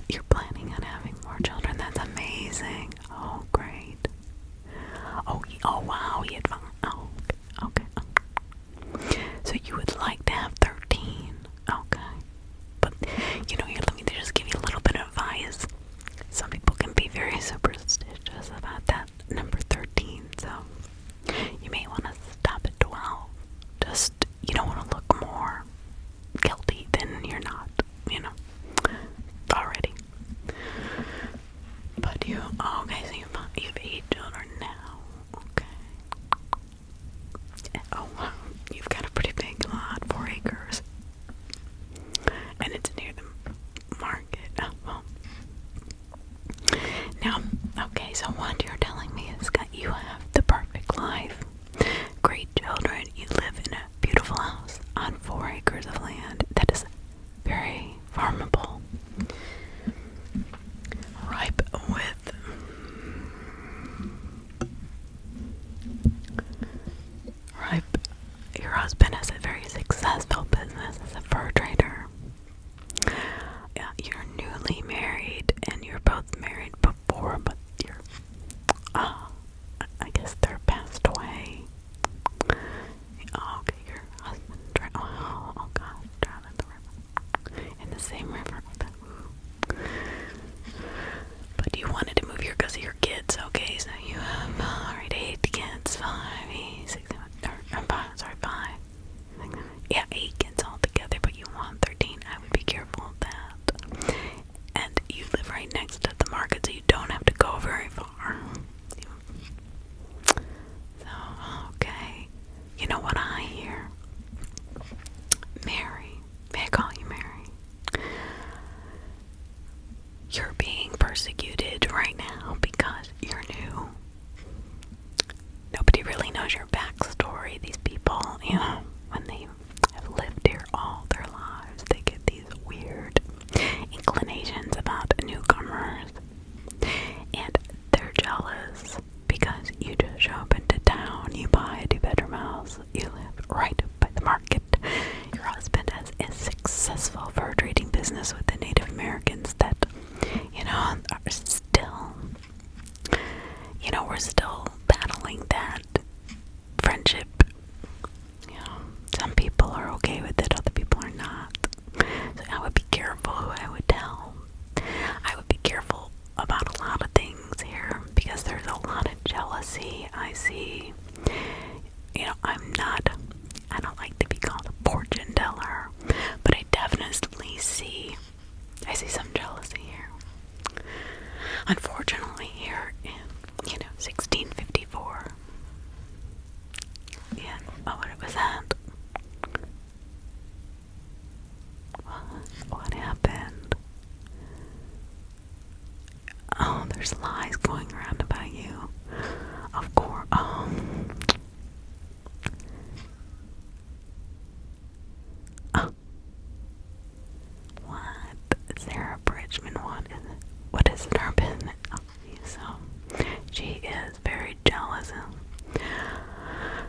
You're planning on having more children. That's amazing. Oh, great. Oh wow, he had fun. Oh, okay. So you would like to have 13. Okay. But, here, let me just give you a little bit of advice. Some people can be very superstitious about that number 13, so you may want to stop at 12. Just, you don't want to look more guilty than you're not, already. But okay, so you've 8 children now. Okay. Oh, wow. You've got a pretty big lot, 4 acres. And it's near the market. Oh, well. Now, okay, so what you're telling me is that you have the perfect life. Great children. You live in a beautiful house on 4 acres of land that is very farmable. Ripe with your husband has a very successful business as a fur trader. Yeah, you're newly married, and you're both married before, but I guess they're passed away. Oh, okay, your husband oh gosh, drowned in the river. In the same river. But you wanted to move here because of your kids, okay? So you have, 8 kids, 5. Yeah, 8 kids altogether, but you want 13. I would be careful of that. And you live right next to the market, so you don't have to go very far. So, okay. You know what I hear? Mary. May I call you Mary? You're being persecuted right now because you're new. Nobody really knows your backstory. These people, when they have lived here all their lives, they get these weird inclinations about newcomers. And they're jealous because you just show up into town, you buy a 2-bedroom house, you live right by the market. Your husband has a successful fur trading business with the Native Americans that, are still, we're still battling that friendship. Some people are okay with it, other people are not. So I would be careful who I would tell. I would be careful about a lot of things here because there's a lot of jealousy I see. I don't like to be called a fortune teller, but I definitely see some jealousy here. Unfortunately, here in, 1654. Yeah, what was that? What happened? Oh, there's lies going around about you. Of course. What? Sarah Bridgman, what is it, her business? Oh, so, she is very jealous.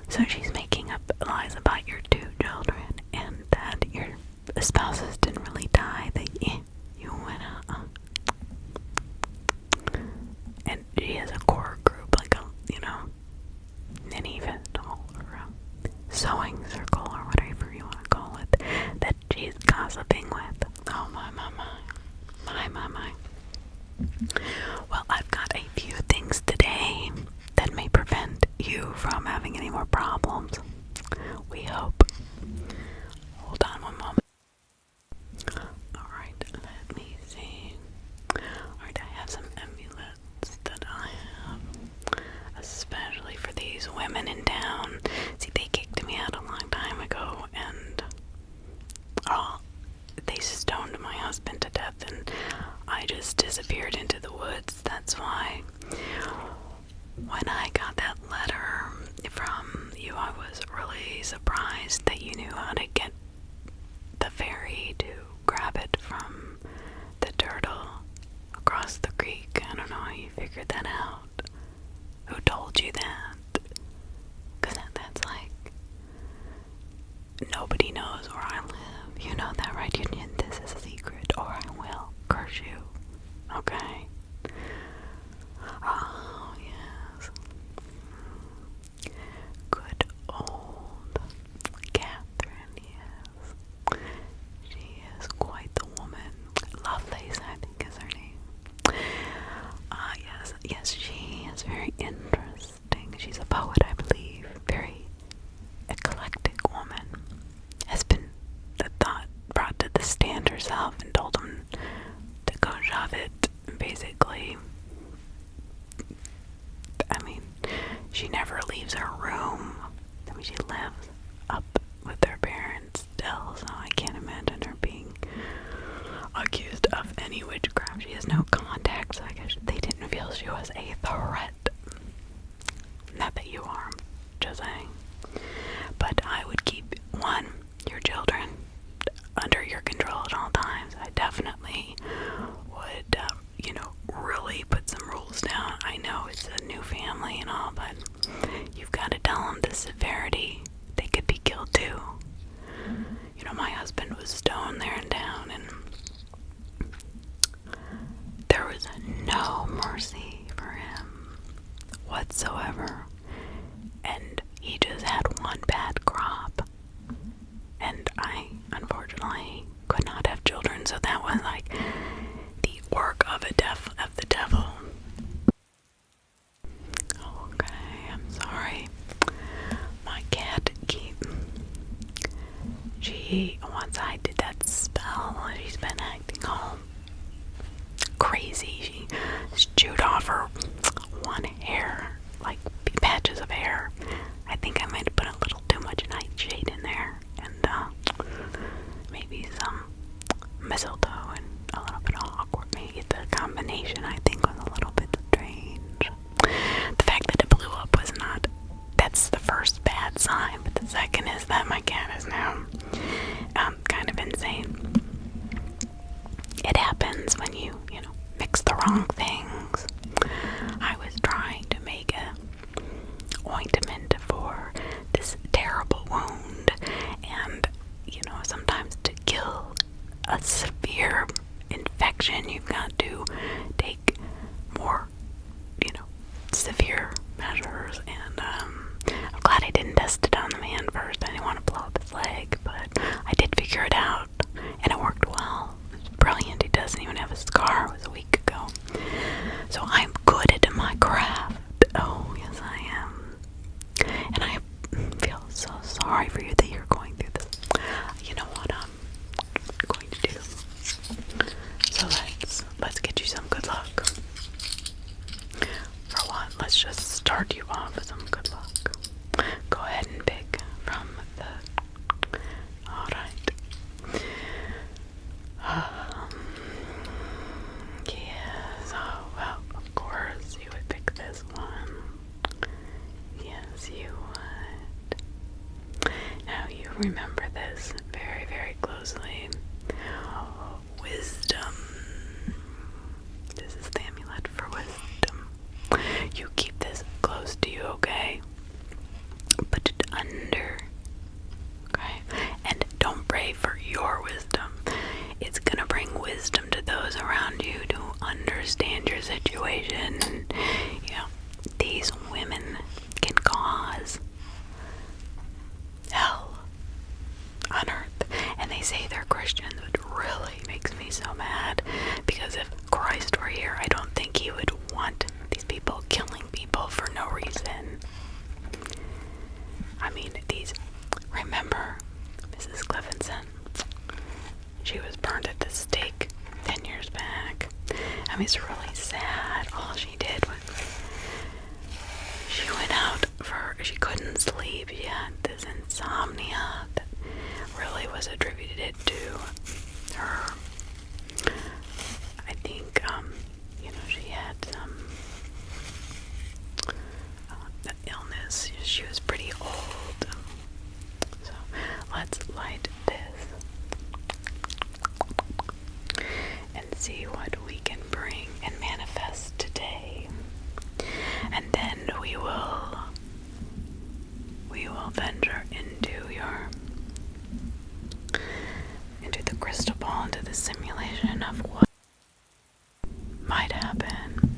So she's making up lies about your 2 children and that your spouses didn't really die, that you went out. And she has a core group, like a, ninny festival or a sewing circle or whatever you want to call it, that she's gossiping with. Oh my. Well, I've got a few things today that may prevent you from having any more problems. We hope. Hold on one moment. Alright, let me see. Alright, I have some amulets that I have, especially for these women in town. See, they kicked me out a long time ago, and they stoned my husband to death, and I just disappeared into the woods. That's why when I got that letter from you, I was really surprised that you knew how to get the ferry to grab it from the turtle across the creek. I don't know how you figured that out. Who told you that? Because that's like, nobody knows where I live. You know that, right? This is a secret, or I will curse you. herself and told him to go shove it. Basically, I mean, she never leaves her room. I mean, she lives up with her parents still, so I can't imagine her being accused of any witchcraft. She has no contact, so I guess they didn't feel she was a threat. Not that you are, just saying. But I would keep, one, your children under your control at all times. I definitely would, really put some rules down. I know it's a new family and all, but you've got to tell them the severity. They could be killed too. My husband was stoned there in town, and there was no mercy for him whatsoever. And he just had one bad crop. And I, unfortunately, could not have children, so that was like the work of the devil. Okay, I'm sorry. My cat once I did that spell, she's been acting all crazy. She chewed off her one hair, like patches of hair. I think I might have put a little too much nightshade in there, and maybe some mistletoe and a little bit of awkward. Maybe the combination, I think, was a little bit strange. The fact that it blew up was not, that's the first bad sign, but the second is that my cat is now kind of insane. It happens when you mix the wrong things. I was trying to make a ointment for this terrible wound, and sometimes to kill a severe infection, you've got to take more severe measures, and I'm glad I didn't test it on the man first. I didn't want to blow up his leg, but I did figure it out, and it worked well. It's brilliant. He doesn't even have a scar. It was a week ago. So I'm good at my craft. Oh, yes I am. And I feel so sorry for you that you're going through this. You know what I'm going to do? So let's get you some good luck. For what? Let's just start you off with some good luck. Go ahead and pick from the... Alright. Yes, oh well, of course you would pick this one. Yes, you would. Now you remember this very, very closely. Wisdom. This is the amulet for wisdom. You keep this close to you, okay? Put it under. Okay? And don't pray for your wisdom. It's gonna bring wisdom to those around you to understand your situation. These women can cause hell on earth. And they say they're Christians, which really makes me so mad. Because if Christ were here, I don't think he would want these people killing people for no reason. I mean, remember Mrs. Cliffinson? She was burned at the stake 10 years back. I mean, it's really sad. All she did was she went out she couldn't sleep. She had this insomnia that really was attributed to her. I think, she had some illness. She was pretty old. So let's light this and see what we can bring and manifest today. And then we will venture into the crystal ball, into the simulation of what might happen.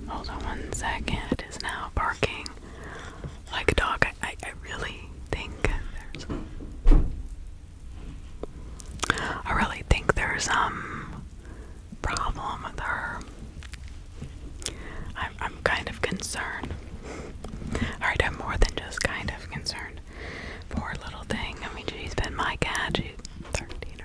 Hold on one second. It is now barking like a dog. I really think there's some problem with her. I'm kind of concerned. Alright, I'm more than just kind of concerned. Poor little thing. I mean, she's been my cat. She's 13.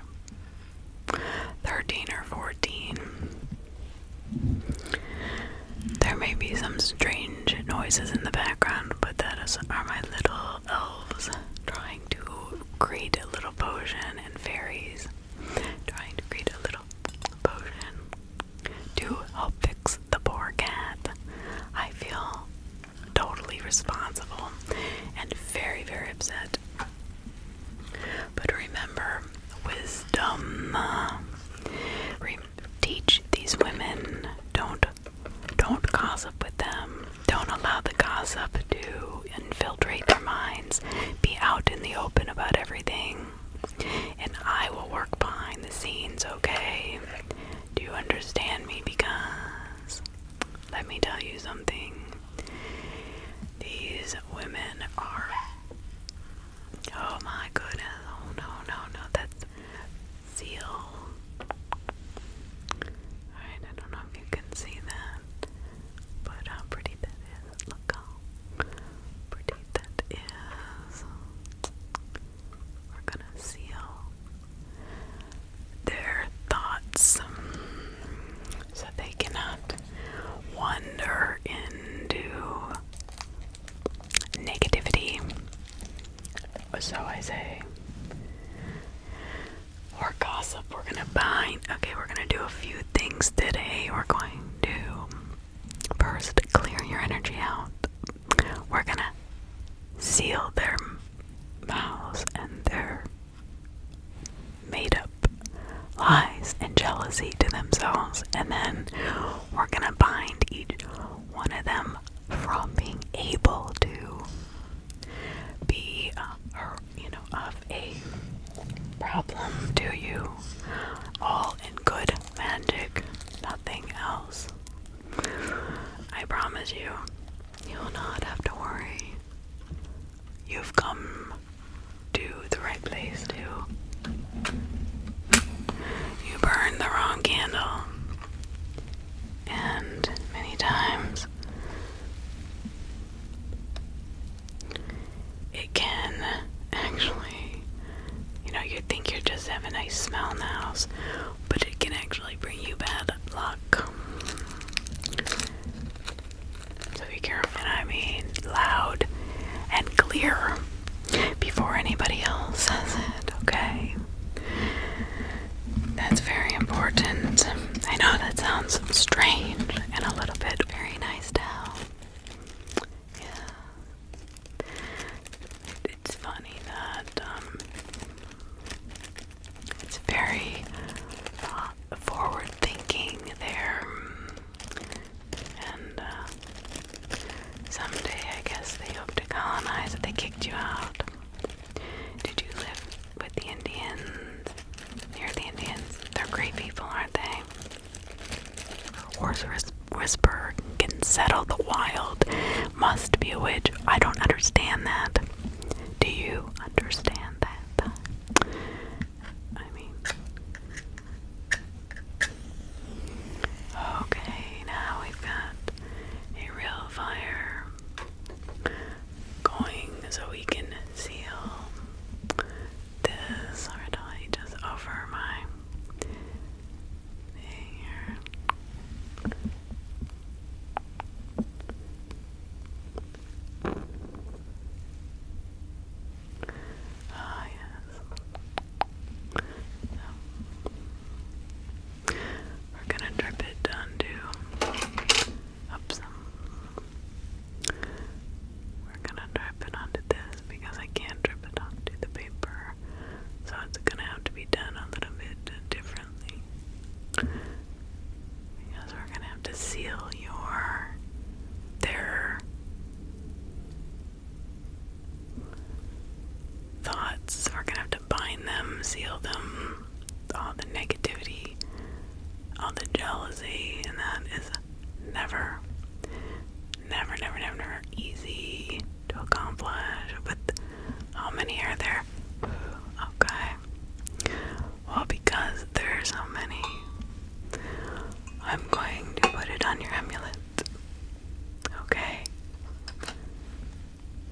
scenes, be out in the open about everything, and I will work behind the scenes, okay? Do you understand me? Because let me tell you something. These women are, oh my goodness, oh no, that's seal. Alright, I don't know if you can see that, but how pretty that is. Look how pretty that is. We're gonna seal their thoughts so they cannot wander into negativity, so I say, or gossip. We're gonna do a few things today. We're going to first clear your energy out. We're gonna seal their mouths and their made up lies and jealousy to themselves, and then we're gonna bind each one of them from being able to be of a problem to you, all in good magic, nothing else. I promise you, you will not have to worry. You've come to the right place too. You burned the wrong candle, and many times it can actually, you think you're just having a nice smell in the house, but it can actually bring you bad luck. So be careful. And I mean loud and clear before anybody else says it, okay? That's very important. I know that sounds strange and a little bit very nice to have. Yeah. It's funny that it's very forward thinking there, and someday I guess they hope to colonize if they kicked you out. Did you live with the Indians? Near the Indians? They're great people, aren't they? Horse whisperer can settle the wild. Must be a witch. I don't understand that. Do you understand that? I mean, okay, now we've got a real fire going so we can seal this. Alright, I'll just over my thing here. Ah, yes. So, we're gonna drip it onto, oops. We're gonna drip it onto this because I can't drip it onto the paper. So it's gonna have to be done a little bit differently. Because we're gonna have to seal their thoughts. We're gonna have to bind them, seal them, all the negativity, all the jealousy, and that is never easy to accomplish. With how many are there? Okay. Well, because there's so many, I'm going to put it on your amulet. Okay.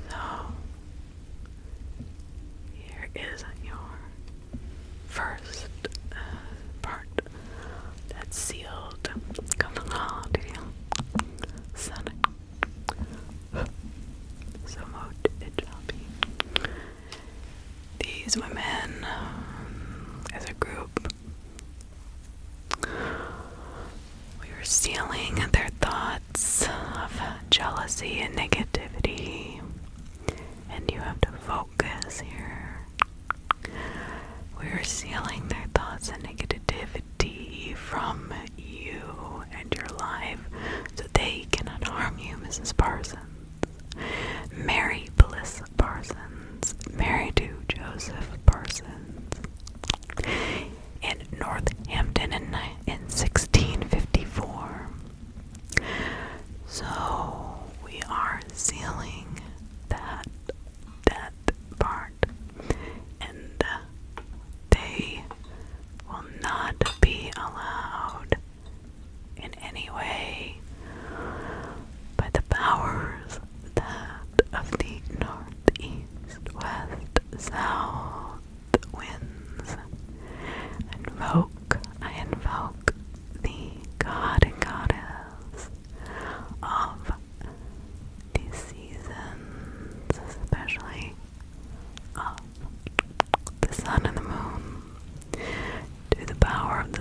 So here is your first part that's sealed. Come on, do you? Sonic. So it shall be. These women, as a group, we were sealing their thoughts of jealousy and negativity, and you have to focus here. We are sealing their thoughts and negativity from you and your life, so they cannot harm you, Mrs. Parson. Mary Bliss Parson.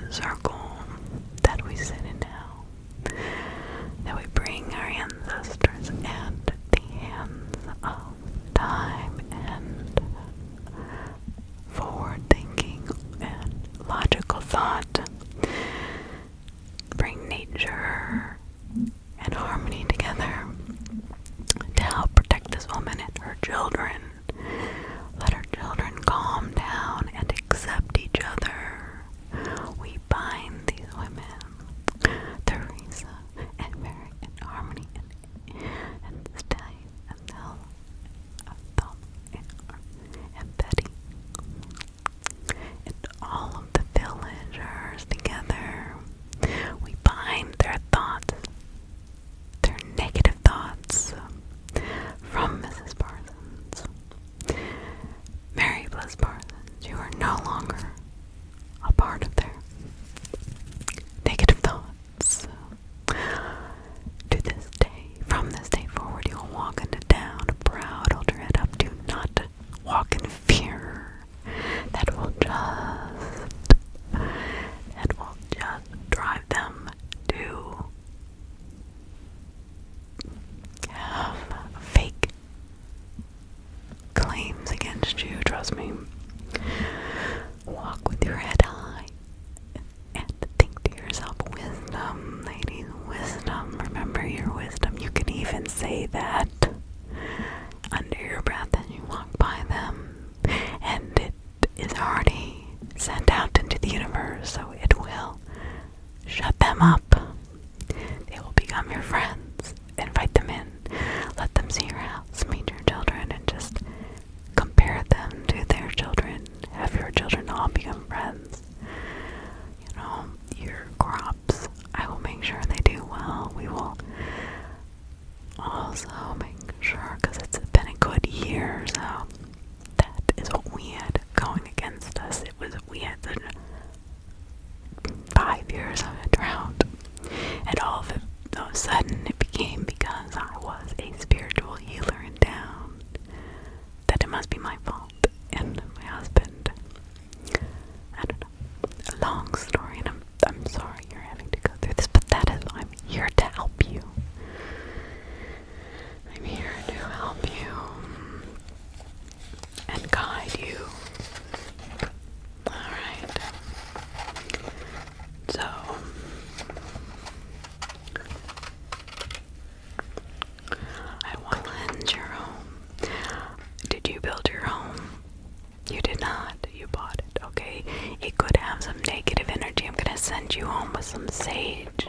circle that we sit in now, that we bring our ancestors and the hands of time and forward thinking and logical thought, bring nature and harmony together to help protect this woman and her children. Let her children calm down and accept each other. We bind these women, Teresa and Mary, in harmony and stay until and Betty and all of the villagers together. We bind their thoughts, their negative thoughts from Mrs. Parsons. Mary Bliss Parsons, you are no longer a part of their negative thoughts. To this day, from this day forward, you will walk into town proud, hold your head up, do not walk in fear. That will just drive them to have fake claims against you. Trust me. Walk with your head high and think to yourself, wisdom, ladies, wisdom. Remember your wisdom. You can even say that under your breath as you walk by them, and it is already sent out into the universe, so it will shut them up. They will become your friends. Invite them in. Let them see your house, meet your children, and just compare them to their children. Have your children all become friends. You know, your crops, I will make sure they do well. We will also make sure, because it's been a good year, so that is what we had going against us. We had the 5 years of a drought, and all of a sudden it became, because I was a spiritual healer in town, that it must be my fault. And my husband, I don't know, a long story, and I'm sorry you're having to go through this, but that is why I'm here to help you. I'm here to help you and guide you. Alright. So, I want to cleanse your home. Did you build your home? You did not. You bought it, okay? It could have some negative energy. I'm going to send you home with some sage,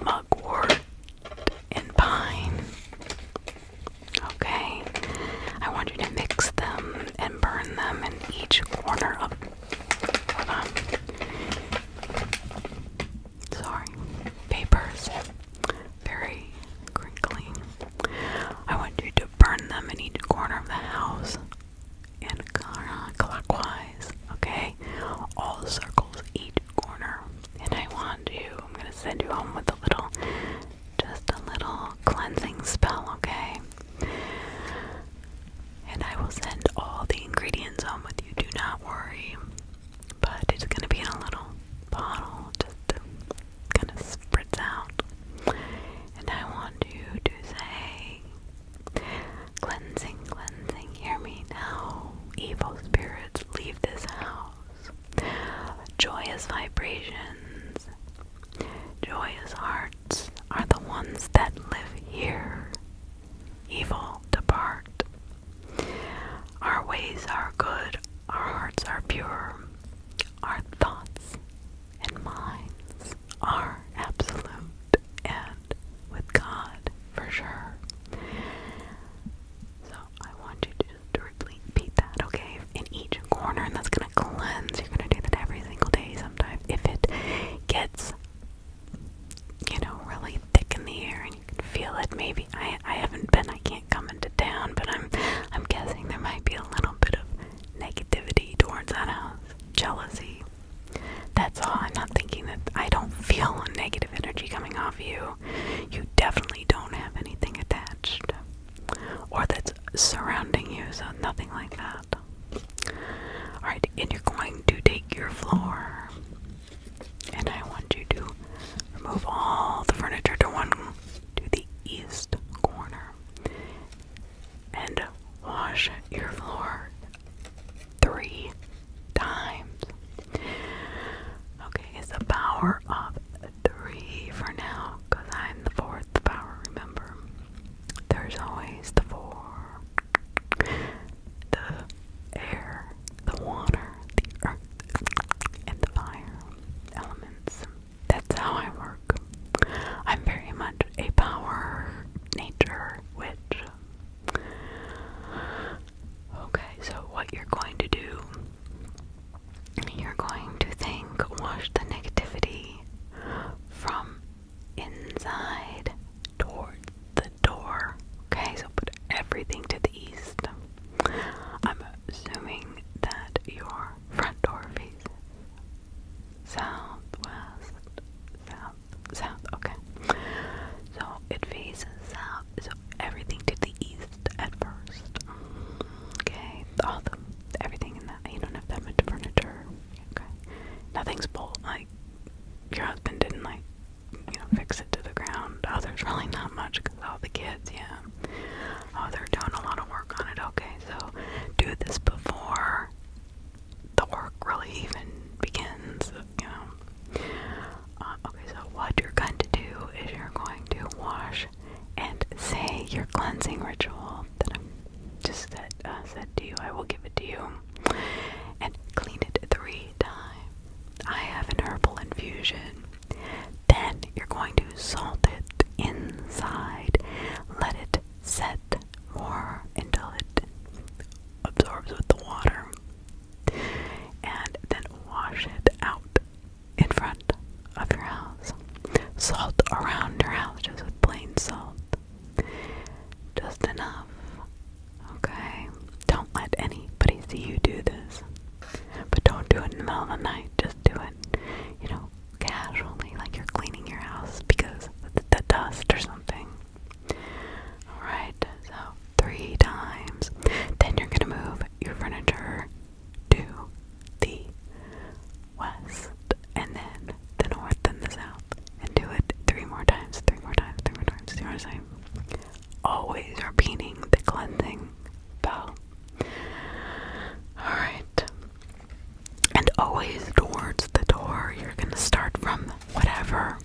mugwort, and pine. Okay? I want you to mix them and burn them in each corner of... Hold on. Sorry. Papers. Very crinkly. I want you to burn them in each corner of the house. In clockwise. Okay? All circles, each corner. And I'm going to send you home with just a little cleansing spell, okay? And I will send all the ingredients home with you, do not worry. But it's going to be in a little bottle, just to kind of spritz out. And I want you to say, cleansing, cleansing, hear me now. Evil spirits, leave this house. Joyous vibrations, joyous hearts are the ones that live here. Evil, depart. Our ways are good, our hearts are pure, our thoughts and minds are absolute, and with God, for sure. So I want you to repeat that, okay, in each corner, and that's going to cleanse. You're going to do that every single day. Sometimes if it gets, really thick in the air and you can feel it, maybe, I can't come into town, but I'm guessing there might be a little bit of negativity towards that house, jealousy. That's all. I'm not thinking that. I don't feel a negative energy coming off you. You definitely don't have anything attached or that's surrounding you, so nothing like that. Alright, and you're going to take your floor power of 3 for now, because I'm the 4th power, remember. There's always the 4. The air, the water, the earth, and the fire elements. That's how I work. I'm very much a power nature witch. Okay, so what you're going to do, you're going to think, wash the negativity from inside towards the door. Okay, so put everything to the east. I'm assuming that your front door faces southwest, south, okay. So it faces south, so everything to the east at first. Okay, everything in that, you don't have that much furniture. Okay, nothing's like, your husband didn't fix it to the ground. Oh, there's really not much because all the kids, yeah. Oh, they're doing a lot of work on it. Okay, so do this before the work really even begins, okay, so what you're going to do is you're going to wash and say your cleansing ritual that I'm just said to you. I will give it to you. And clean it 3 times. I have an herbal infusion. Then you're going to salt it inside. Let it set more until it absorbs with the water. And then wash it out in front of your house. Salt around your house just with plain salt. Just enough. Okay? Don't let anybody see you do this. But don't do it in the middle of the night. Just do it, casually, like you're cleaning your house because the dust or something. Alright, so 3 times. Then you're gonna move your furniture to the west, and then the north, and the south, and do it 3 more times, 3 more times, 3 more times. See what I'm saying? Always repeating the cleansing bell. Alright. And always towards the door. You're gonna start from whatever.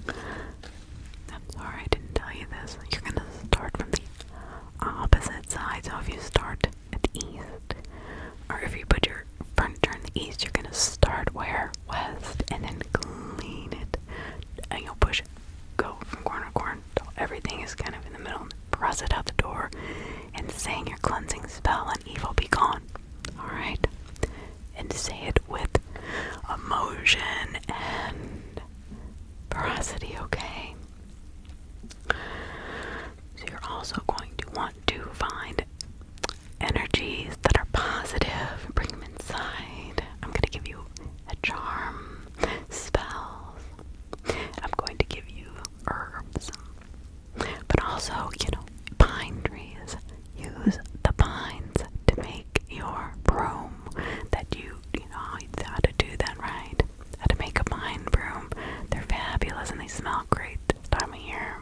I'm sorry I didn't tell you this. You're gonna start from the opposite side. So if you start at the east, or if you put your furniture in the east, you're gonna start where? West, and then clean it. And you'll push it. Go from corner to corner until everything is kind of in the middle. Press it out the door and saying your cleansing spell and evil be gone. Alright? And say it with emotion and veracity, okay? So you're also going to want to find energies that are positive, bring them inside. I'm going to give you a charm, spells. I'm going to give you herbs, but also, pine trees. Use the pines to make your broom. That you know how to do that, right? How to make a pine broom. They're fabulous and they smell great this time of year.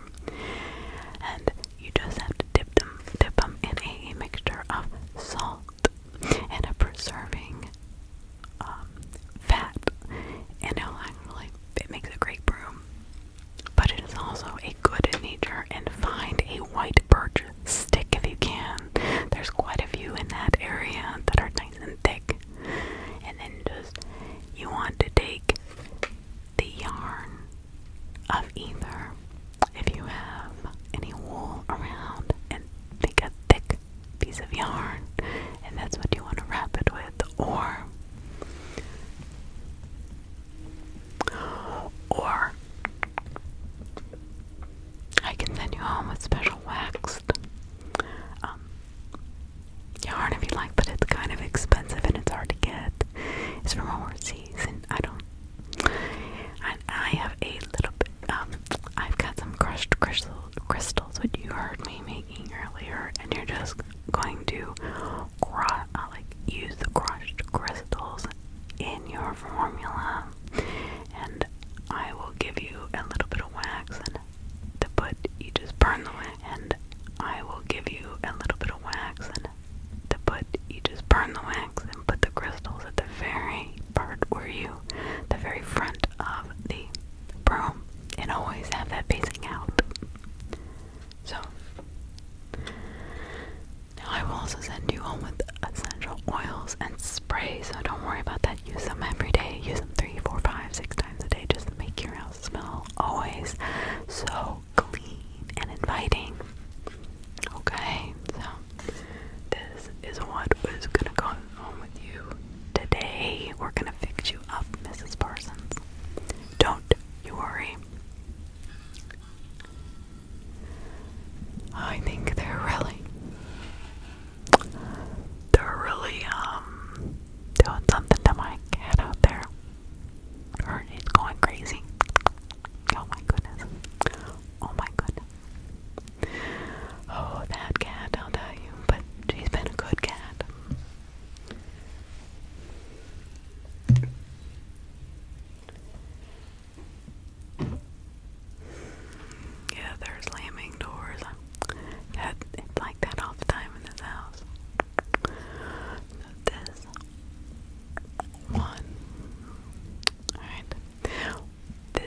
And you just have to dip them in a mixture of salt and a preserving fat, and it makes a great broom. But it is also a good in nature, and find a white birch stick if you can. There's quite a few in that area that are nice and thick. And then you want to take the yarn of either, if you have any wool around, and make a thick piece of yarn, and that's what you want to wrap it with, or I can send you home with special waxed yarn if you like, but it's kind of expensive and it's hard to get. It's from overseas, and I have a little bit, I've got some crushed crystals, which you heard me making earlier, and you're just going to use the crushed crystals in your formula, and I will give you a little bit of wax and to put, you just burn the wax, and I will give you a little bit of wax and to put, you just burn the wax and put the crystals at the very part where you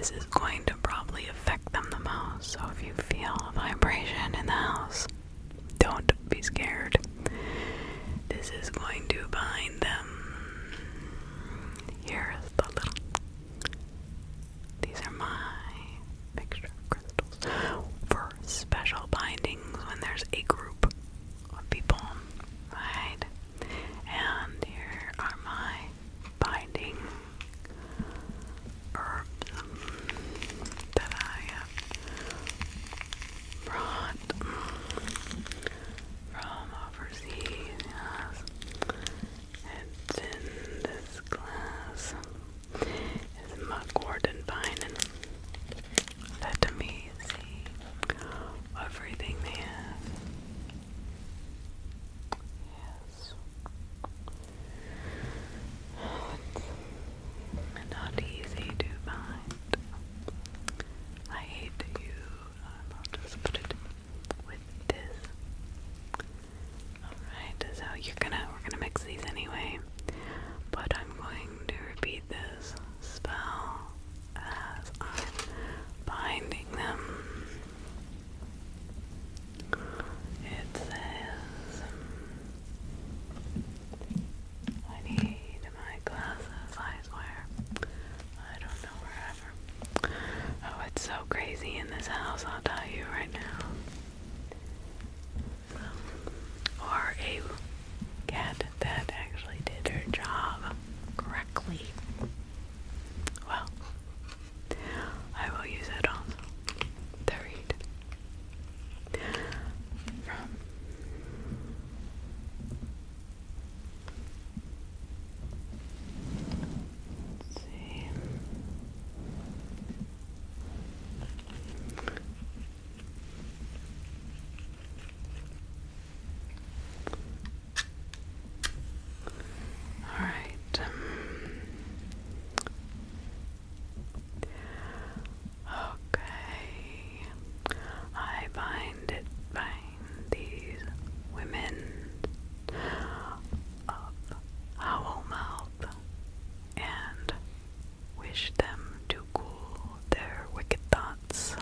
this is going to probably affect them the most. So if you feel a vibration in the house, don't be scared. This is going to bind them. Here's the little... These are my mixture of crystals for special bindings when there's a group of people, right? And here are my binding herbs that I have brought from overseas. Yes. It's in this glass. It's mugwort and pine, and let me see everything they have. Yes. It's not easy to find. I hate to use. I'll just put it with this. Alright, so we're gonna mix these anyway. But I'm going to repeat this spell as I'm binding them. It says, I need my glasses, I swear. I don't know wherever. Oh, it's so crazy in this house, I'll tell you right now. Or a cat that actually did her job correctly. Well, I will use it also to read from. Let's see. All right. Okay. I bind these women of owl mouth and wish them to cool their wicked thoughts,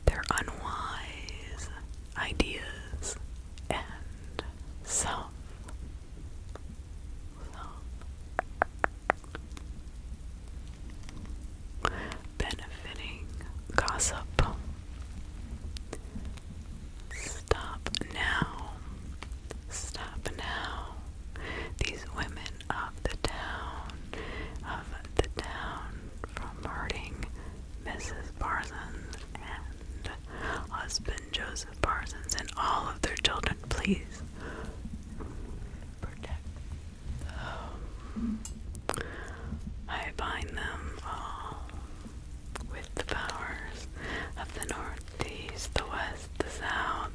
their unwise ideas, and self benefiting gossip. Stop now. Stop now. These women of the town, from hurting Mrs. Parsons and husband Joseph Parsons and all of their children, please protect them. I bind them all with the powers of the north, the east, the west, the south,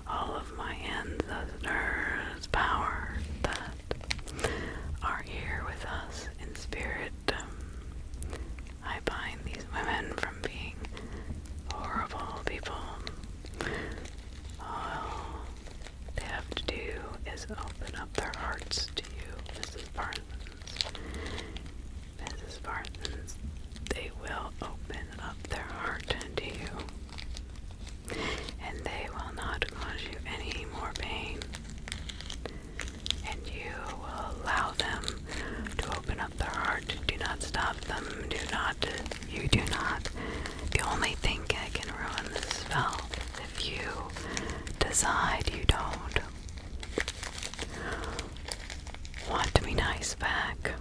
all of my ancestors' powers that are here with us in spirit. I bind these women from being horrible people. All they have to do is open up their hearts to you, Mrs. Parsons. Mrs. Parsons, they will open up their heart to you, and they will not cause you any more pain, and you will allow them to open up their heart. Do not stop them. You do not. The only thing that can ruin the spell is if you decide you don't want to be nice back.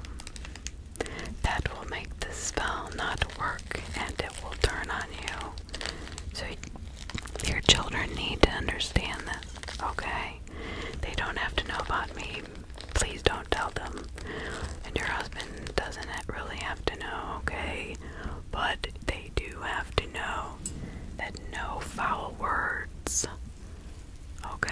That will make the spell not work, and it will turn on you. So your children need to understand this, okay? They don't have to know about me. Please don't tell them. And your husband doesn't really have to know, okay? But they do have to know that no foul words, okay?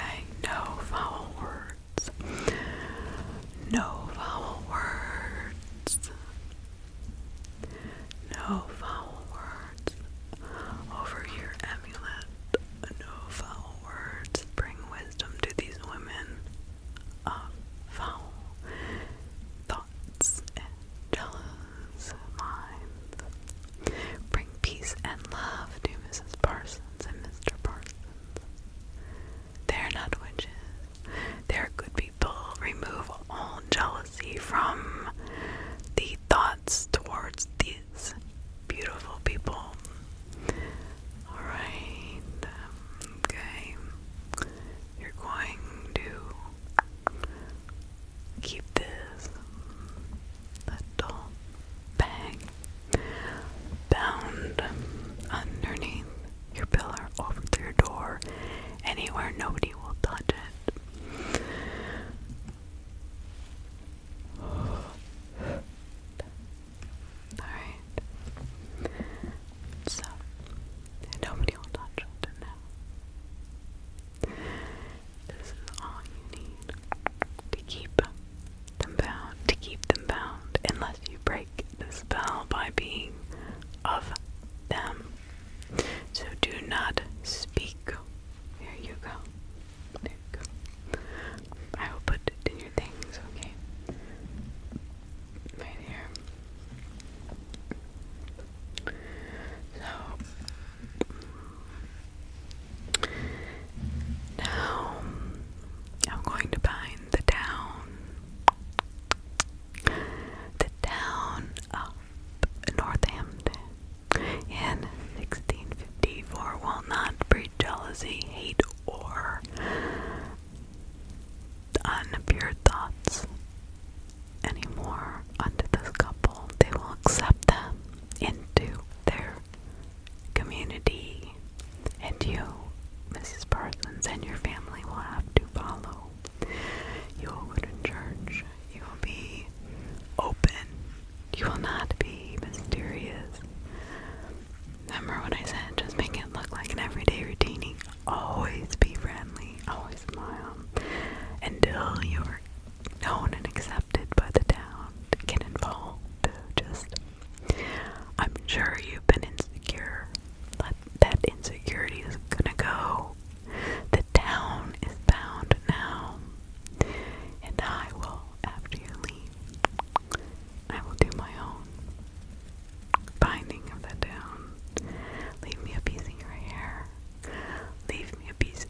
or anywhere. Nobody will touch it. Alright. So, nobody will touch it now. This is all you need to keep them bound, unless you break the spell by being of them. So do not speak. Here you go. There you go. I will put it in your things, okay? Right here. So now I'm going to bind the town of Northampton in 1654 will not breed jealousy, hate, or unpure thoughts anymore unto this couple. They will accept them into their community, and you, Mrs. Parsons, and your family will have to follow. You will go to church. You will be open. You will not be mysterious. Remember what I said? Just make it look like an everyday routine. Always be friendly. Always smile. Until you're known and accepted by the town. Get involved. I'm sure you've been insecure. Let that insecurity is gonna go. The town is bound now. And I will, after you leave, I will do my own binding of the town. Leave me a piece of your hair. Leave me a piece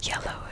yellow